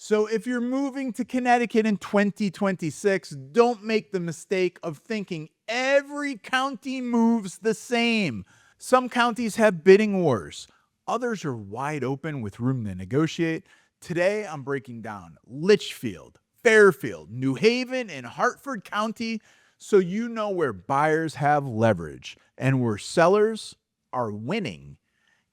So if you're moving to Connecticut in 2026, don't make the mistake of thinking every county moves the same. Some counties have bidding wars. Others are wide open with room to negotiate. Today, I'm breaking down Litchfield, Fairfield, New Haven, and Hartford County so you know where buyers have leverage and where sellers are winning,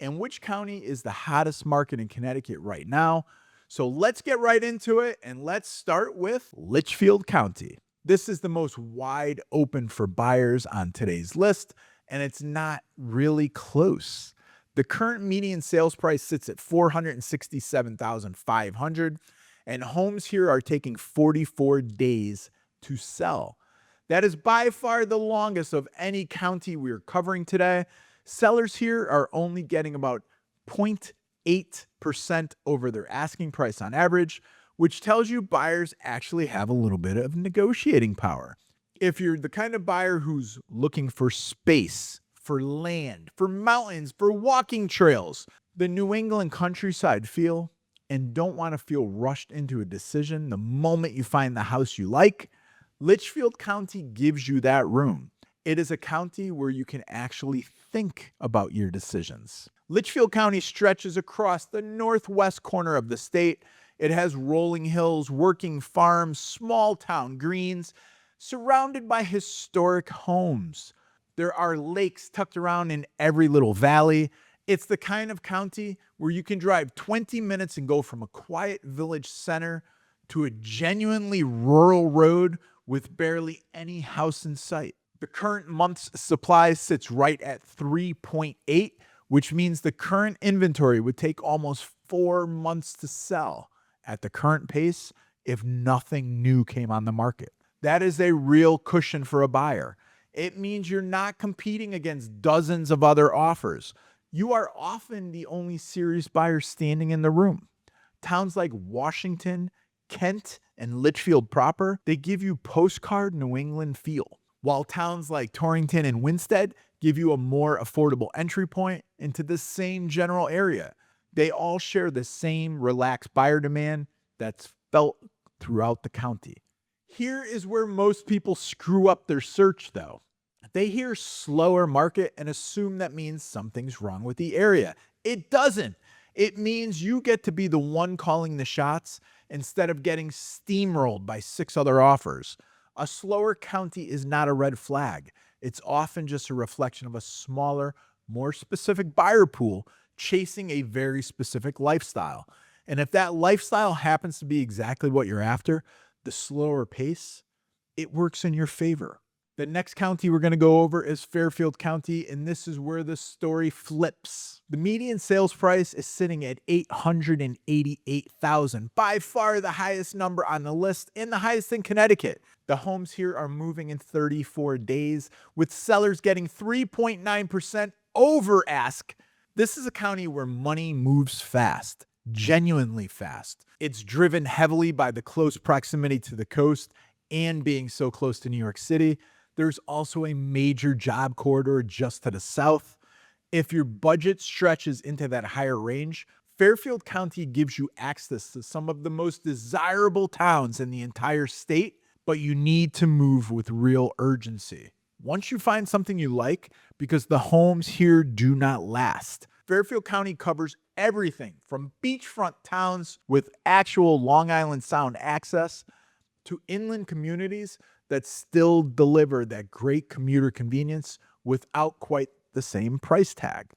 and which county is the hottest market in Connecticut right now. So let's get right into it, and let's start with Litchfield County. This is the most wide open for buyers on today's list, and it's not really close. The current median sales price sits at $467,500, and homes here are taking 44 days to sell. That is by far the longest of any county we're covering today. Sellers here are only getting about 0.8% over their asking price on average, which tells you buyers actually have a little bit of negotiating power. If you're the kind of buyer who's looking for space, for land, for mountains, for walking trails, the New England countryside feel, and don't want to feel rushed into a decision the moment you find the house you like, Litchfield County gives you that room. It is a county where you can actually think about your decisions. Litchfield County stretches across the northwest corner of the state. It has rolling hills, working farms, small town greens, surrounded by historic homes. There are lakes tucked around in every little valley. It's the kind of county where you can drive 20 minutes and go from a quiet village center to a genuinely rural road with barely any house in sight. The current month's supply sits right at 3.8, which means the current inventory would take almost 4 months to sell at the current pace if nothing new came on the market. That is a real cushion for a buyer. It means you're not competing against dozens of other offers. You are often the only serious buyer standing in the room. Towns like Washington, Kent, and Litchfield proper, they give you postcard New England feel, while towns like Torrington and Winstead give you a more affordable entry point into the same general area. They all share the same relaxed buyer demand that's felt throughout the county. Here is where most people screw up their search, though. They hear slower market and assume that means something's wrong with the area. It doesn't. It means you get to be the one calling the shots instead of getting steamrolled by 6 other offers. A slower county is not a red flag. It's often just a reflection of a smaller, more specific buyer pool chasing a very specific lifestyle. And if that lifestyle happens to be exactly what you're after, the slower pace, it works in your favor. The next county we're going to go over is Fairfield County, and this is where the story flips. The median sales price is sitting at $888,000, by far the highest number on the list and the highest in Connecticut. The homes here are moving in 34 days, with sellers getting 3.9% over ask. This is a county where money moves fast, genuinely fast. It's driven heavily by the close proximity to the coast and being so close to New York City. There's also a major job corridor just to the south. If your budget stretches into that higher range, Fairfield County gives you access to some of the most desirable towns in the entire state, but you need to move with real urgency. Once you find something you like, because the homes here do not last, Fairfield County covers everything from beachfront towns with actual Long Island Sound access to inland communities that still deliver that great commuter convenience without quite the same price tag.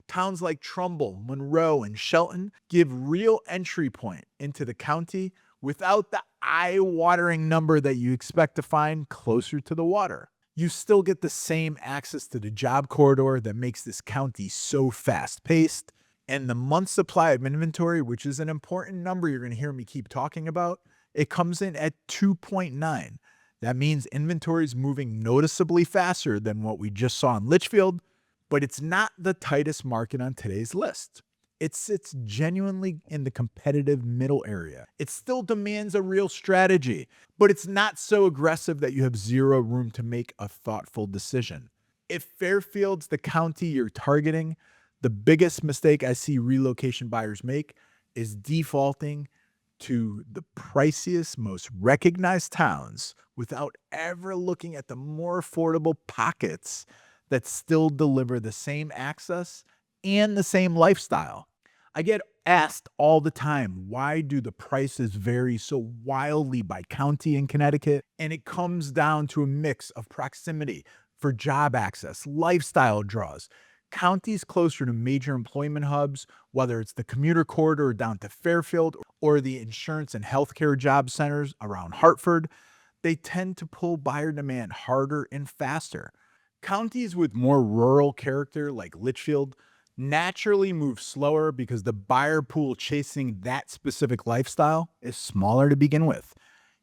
Towns like Trumbull, Monroe, and Shelton give real entry point into the county without the eye-watering number that you expect to find closer to the water. You still get the same access to the job corridor that makes this county so fast-paced, and the month supply of inventory, which is an important number you're going to hear me keep talking about, it comes in at 2.9. That means inventory is moving noticeably faster than what we just saw in Litchfield, but it's not the tightest market on today's list. It sits genuinely in the competitive middle area. It still demands a real strategy, but it's not so aggressive that you have zero room to make a thoughtful decision. If Fairfield's the county you're targeting, the biggest mistake I see relocation buyers make is defaulting, to the priciest, most recognized towns without ever looking at the more affordable pockets that still deliver the same access and the same lifestyle. I get asked all the time, why do the prices vary so wildly by county in Connecticut? And it comes down to a mix of proximity for job access, lifestyle draws. Counties closer to major employment hubs, whether it's the commuter corridor down to Fairfield or the insurance and healthcare job centers around Hartford, they tend to pull buyer demand harder and faster. Counties with more rural character, like Litchfield, naturally move slower because the buyer pool chasing that specific lifestyle is smaller to begin with,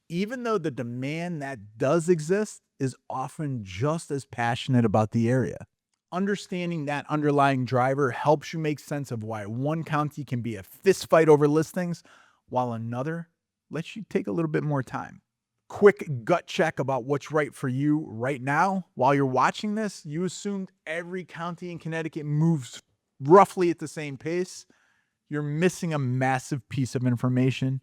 even though the demand that does exist is often just as passionate about the area. Understanding that underlying driver helps you make sense of why one county can be a fistfight over listings, while another lets you take a little bit more time. Quick gut check about what's right for you right now. While you're watching this, you assumed every county in Connecticut moves roughly at the same pace. You're missing a massive piece of information.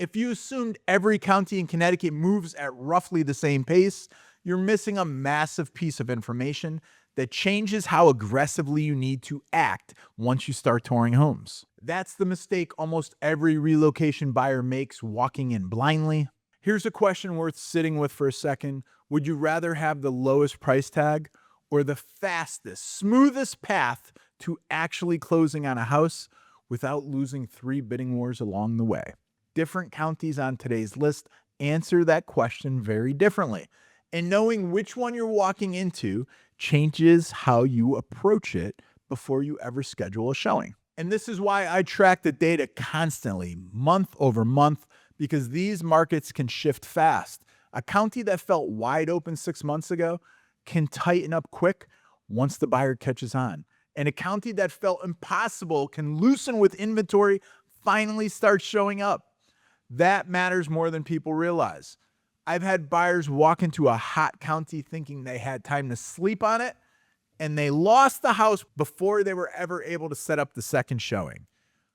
If you assumed every county in Connecticut moves at roughly the same pace, you're missing a massive piece of information that changes how aggressively you need to act once you start touring homes. That's the mistake almost every relocation buyer makes, walking in blindly. Here's a question worth sitting with for a second. Would you rather have the lowest price tag or the fastest, smoothest path to actually closing on a house without losing 3 bidding wars along the way? Different counties on today's list answer that question very differently. And knowing which one you're walking into changes how you approach it before you ever schedule a showing. And this is why I track the data constantly, month over month, because these markets can shift fast. A county that felt wide open 6 months ago can tighten up quick once the buyer catches on. And a county that felt impossible can loosen with inventory finally starts showing up. That matters more than people realize. I've had buyers walk into a hot county thinking they had time to sleep on it, and they lost the house before they were ever able to set up the second showing.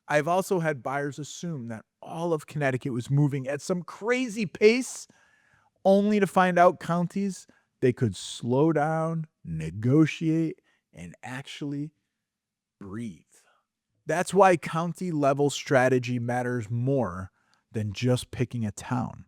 I've also had buyers assume that all of Connecticut was moving at some crazy pace, only to find out counties they could slow down, negotiate, and actually breathe. That's why county level strategy matters more than just picking a town.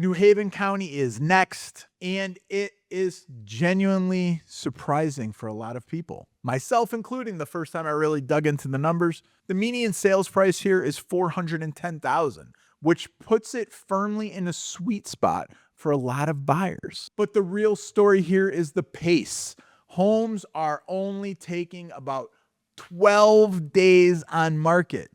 New Haven County is next, and it is genuinely surprising for a lot of people, myself including. The first time I really dug into the numbers, the median sales price here is $410,000, which puts it firmly in a sweet spot for a lot of buyers. But the real story here is the pace. Homes are only taking about 12 days on market.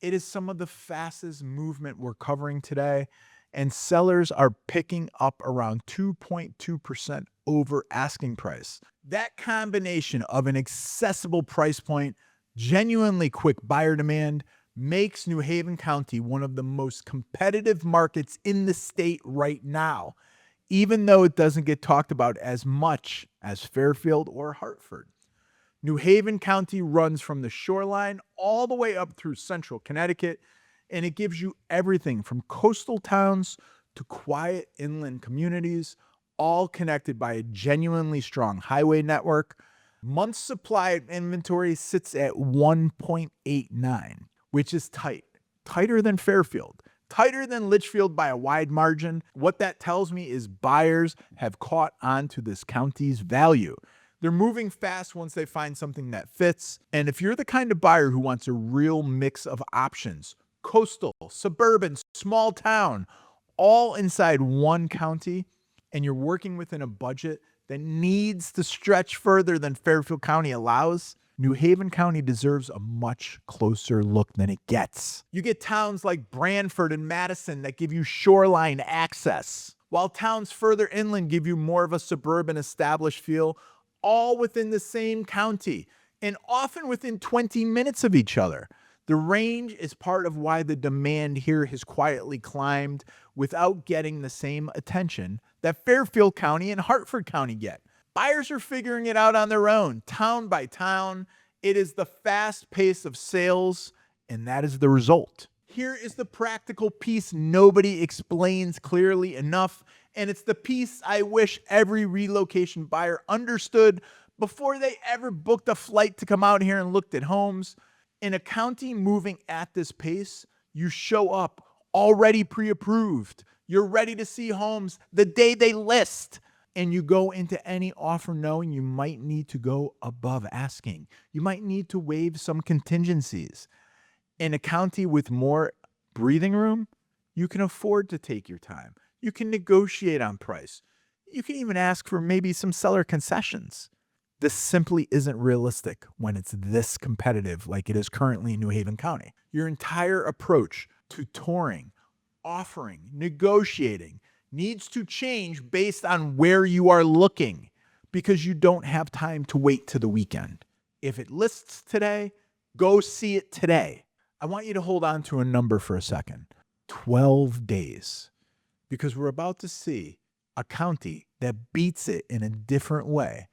It is some of the fastest movement we're covering today, and sellers are picking up around 2.2% over asking price. That combination of an accessible price point, genuinely quick buyer demand, makes New Haven County one of the most competitive markets in the state right now, even though it doesn't get talked about as much as Fairfield or Hartford. New Haven County runs from the shoreline all the way up through central Connecticut, and it gives you everything from coastal towns to quiet inland communities, all connected by a genuinely strong highway network. Month's supply of inventory sits at 1.89, which is tighter than Fairfield, tighter than Litchfield by a wide margin. What that tells me is buyers have caught on to this county's value. They're moving fast once they find something that fits. And if you're the kind of buyer who wants a real mix of options, coastal, suburban, small town, all inside one county, and you're working within a budget that needs to stretch further than Fairfield County allows, New Haven County deserves a much closer look than it gets. You get towns like Branford and Madison that give you shoreline access, while towns further inland give you more of a suburban established feel, all within the same county and often within 20 minutes of each other. The range is part of why the demand here has quietly climbed without getting the same attention that Fairfield County and Hartford County get. Buyers are figuring it out on their own, town by town. It is the fast pace of sales, and that is the result. Here is the practical piece nobody explains clearly enough, and it's the piece I wish every relocation buyer understood before they ever booked a flight to come out here and looked at homes. In a county moving at this pace, you show up already pre-approved. You're ready to see homes the day they list, and you go into any offer knowing you might need to go above asking. You might need to waive some contingencies. In a county with more breathing room, you can afford to take your time. You can negotiate on price. You can even ask for maybe some seller concessions. This simply isn't realistic when it's this competitive like it is currently in New Haven County. Your entire approach to touring, offering, negotiating needs to change based on where you are looking, because you don't have time to wait to the weekend. If it lists today, go see it today. I want you to hold on to a number for a second. 12 days. Because we're about to see a county that beats it in a different way.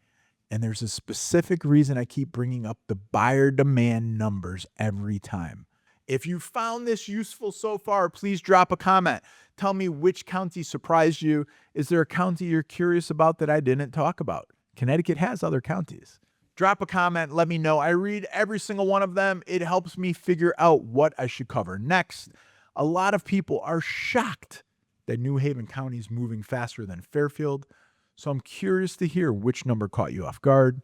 And there's a specific reason I keep bringing up the buyer demand numbers every time. If you found this useful so far, please drop a comment. Tell me which county surprised you. Is there a county you're curious about that I didn't talk about? Connecticut has other counties. Drop a comment. Let me know. I read every single one of them. It helps me figure out what I should cover next. A lot of people are shocked that New Haven County is moving faster than Fairfield. So I'm curious to hear which number caught you off guard.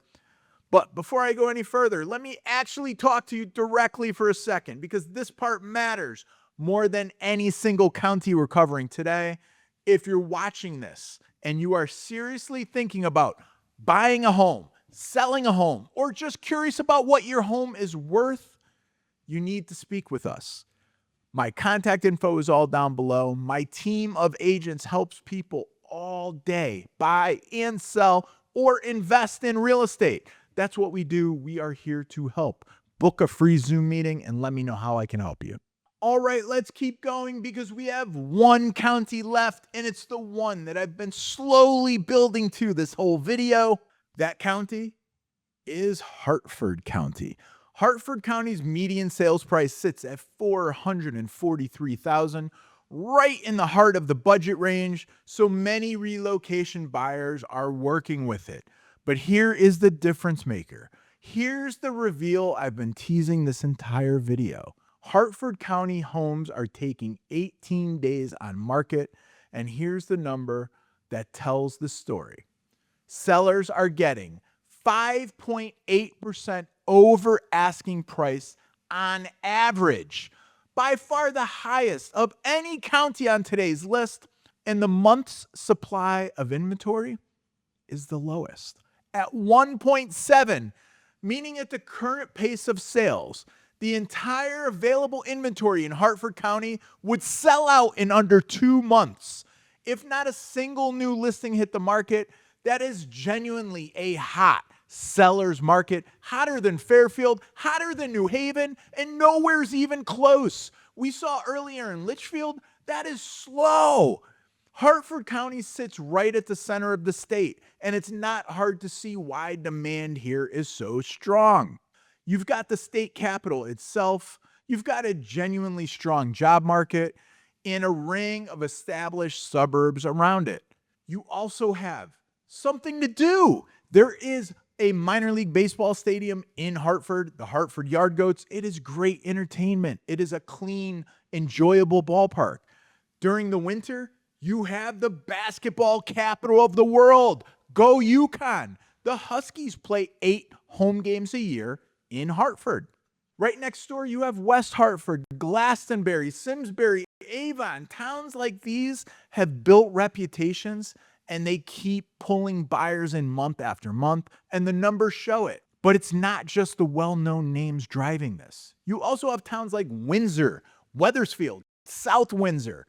But before I go any further, let me actually talk to you directly for a second, because this part matters more than any single county we're covering today. If you're watching this and you are seriously thinking about buying a home, selling a home, or just curious about what your home is worth, you need to speak with us. My contact info is all down below. My team of agents helps people all day buy and sell or invest in real estate. That's what we do. We are here to help. Book a free Zoom meeting and let me know how I can help you. All right, let's keep going, because we have one county left, and it's the one that I've been slowly building to this whole video. That county is Hartford County. Hartford County's median sales price sits at $443,000, right in the heart of the budget range, so many relocation buyers are working with it. But here is the difference maker. Here's the reveal I've been teasing this entire video. Hartford County homes are taking 18 days on market, and here's the number that tells the story. Sellers are getting 5.8% over asking price on average, by far the highest of any county on today's list, and the month's supply of inventory is the lowest at 1.7, meaning at the current pace of sales, the entire available inventory in Hartford County would sell out in under 2 months. If not a single new listing hit the market, that is genuinely a hot seller's market, hotter than Fairfield, hotter than New Haven, and nowhere's even close. We saw earlier in Litchfield, that is slow. Hartford County sits right at the center of the state, and it's not hard to see why demand here is so strong. You've got the state capital itself, you've got a genuinely strong job market, and a ring of established suburbs around it. You also have something to do. There is a minor league baseball stadium in Hartford, the Hartford Yard Goats. It is great entertainment. It is a clean, enjoyable ballpark. During the winter, you have the basketball capital of the world. Go UConn. The Huskies play 8 home games a year in Hartford. Right next door, you have West Hartford, Glastonbury, Simsbury, Avon. Towns like these have built reputations, and they keep pulling buyers in month after month, and the numbers show it. But it's not just the well-known names driving this. You also have towns like Windsor, Wethersfield, South Windsor,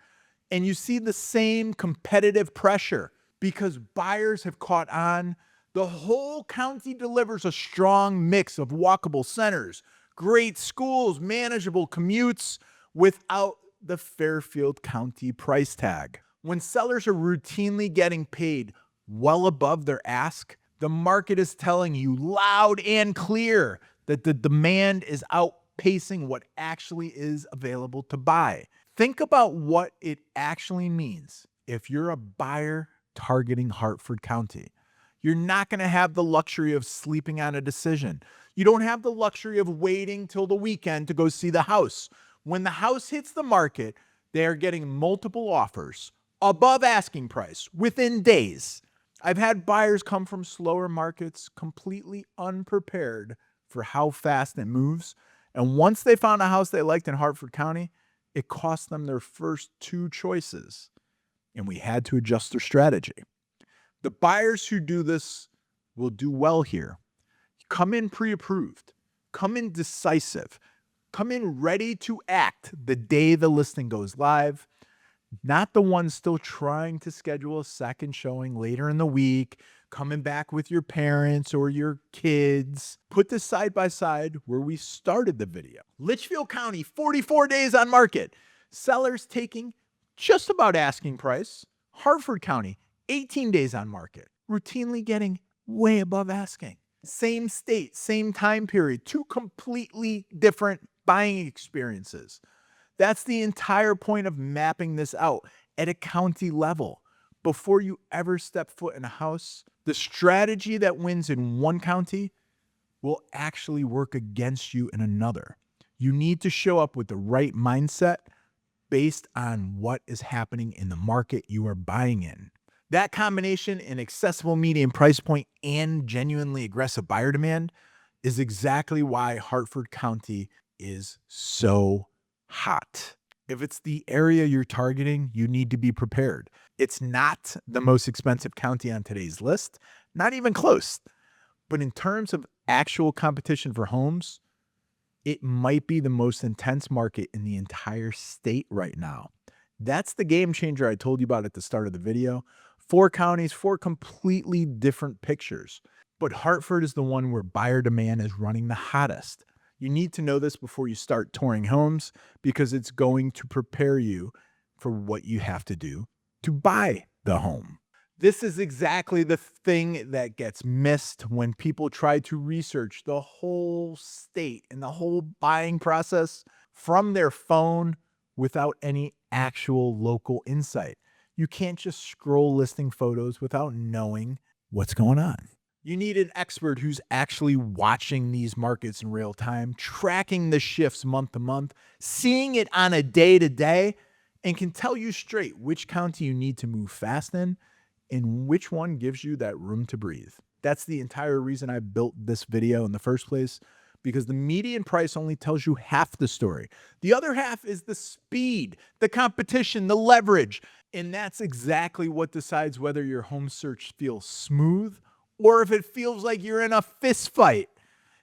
and you see the same competitive pressure because buyers have caught on. The whole county delivers a strong mix of walkable centers, great schools, manageable commutes, without the Fairfield County price tag. When sellers are routinely getting paid well above their ask, the market is telling you loud and clear that the demand is outpacing what actually is available to buy. Think about what it actually means if you're a buyer targeting Hartford County. You're not going to have the luxury of sleeping on a decision. You don't have the luxury of waiting till the weekend to go see the house. When the house hits the market, they are getting multiple offers above asking price within days. I've had buyers come from slower markets completely unprepared for how fast it moves. And once they found a house they liked in Hartford County, it cost them their first two choices. And we had to adjust their strategy. The buyers who do this will do well here. Come in pre-approved. Come in decisive. Come in ready to act the day the listing goes live. Not the ones still trying to schedule a second showing later in the week, coming back with your parents or your kids. Put this side by side where we started the video. Litchfield County, 44 days on market. Sellers taking just about asking price. Hartford County, 18 days on market. Routinely getting way above asking. Same state, same time period, two completely different buying experiences. That's the entire point of mapping this out at a county level. Before you ever step foot in a house, the strategy that wins in one county will actually work against you in another. You need to show up with the right mindset based on what is happening in the market you are buying in. That combination in accessible median price point and genuinely aggressive buyer demand is exactly why Hartford County is so hot. If it's the area you're targeting, you need to be prepared. It's not the most expensive county on today's list, not even close. But in terms of actual competition for homes, it might be the most intense market in the entire state right now. That's the game changer I told you about at the start of the video. 4 counties, 4 completely different pictures. But Hartford is the one where buyer demand is running the hottest. You need to know this before you start touring homes because it's going to prepare you for what you have to do to buy the home. This is exactly the thing that gets missed when people try to research the whole state and the whole buying process from their phone without any actual local insight. You can't just scroll listing photos without knowing what's going on. You need an expert who's actually watching these markets in real time, tracking the shifts month to month, seeing it on a day to day, and can tell you straight which county you need to move fast in and which one gives you that room to breathe. That's the entire reason I built this video in the first place, because the median price only tells you half the story. The other half is the speed, the competition, the leverage. And that's exactly what decides whether your home search feels smooth or if it feels like you're in a fist fight.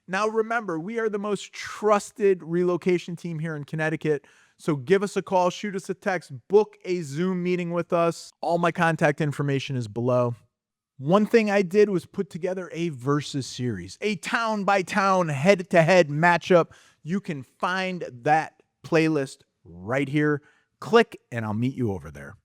Now remember, we are the most trusted relocation team here in Connecticut. So give us a call, shoot us a text, book a Zoom meeting with us. All my contact information is below. One thing I did was put together a versus series, a town by town head-to-head matchup. You can find that playlist right here. Click and I'll meet you over there.